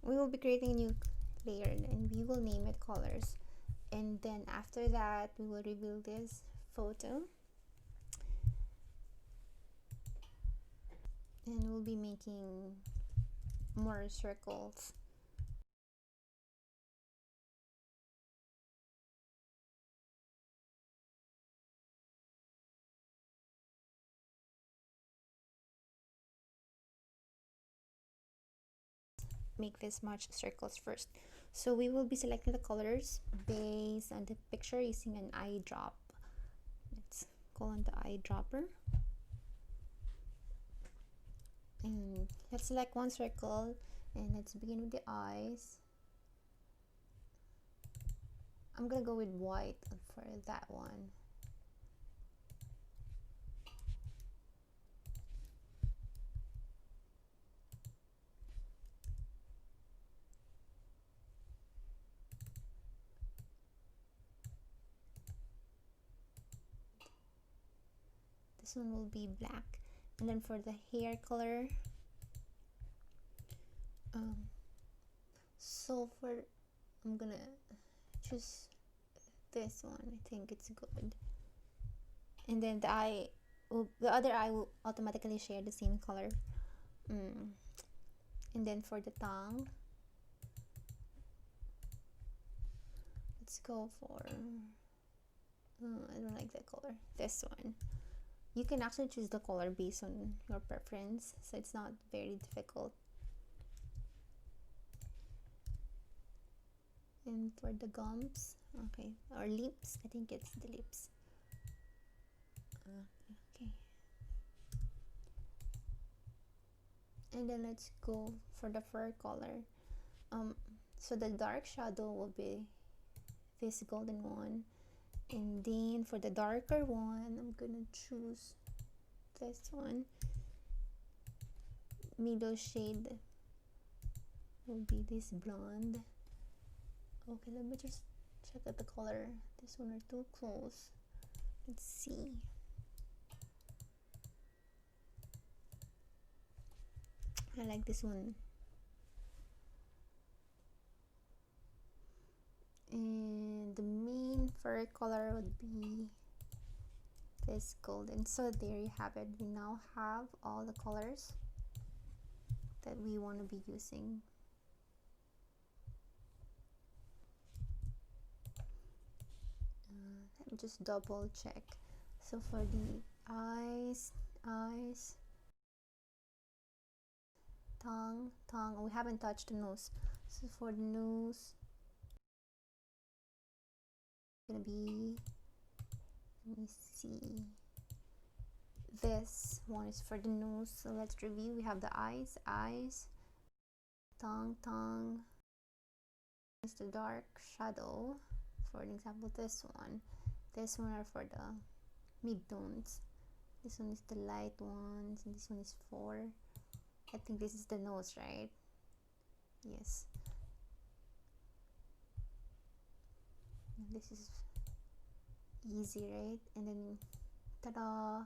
we will be creating a new layer and we will name it colors. And then after that, we will reveal this photo. And we'll be making more circles. Make this much circles first. So we will be selecting the colors based on the picture using an eyedrop. Let's go on the eyedropper. And let's select one circle and let's begin with the eyes. I'm gonna go with white for that one. This one will be black. And then for the hair color, I'm gonna choose this one. I think it's good. And then the other eye will automatically share the same color. And then for the tongue, let's go for I don't like that color. This one. You can actually choose the color based on your preference, so it's not very difficult. And for the gums, okay, or lips, I think it's the lips. Okay. And then let's go for the fur color. So the dark shadow will be this golden one. And then for the darker one, I'm gonna choose this one. Middle shade will be this blonde. Okay, let me just check out the color. This one are too close. Let's see. I like this one. And the main fur color would be this golden. So there you have it. We now have all the colors that we want to be using. Let me just double check. So for the eyes, tongue, we haven't touched the nose. So for the nose, gonna be, let me see, this one is for the nose. So let's review. We have the eyes, tongue is the dark shadow. For example, this one are for the mid-tones. This one is the light ones, and this one is for, I think this is the nose, right? Yes. This is easy, right? And then ta-da,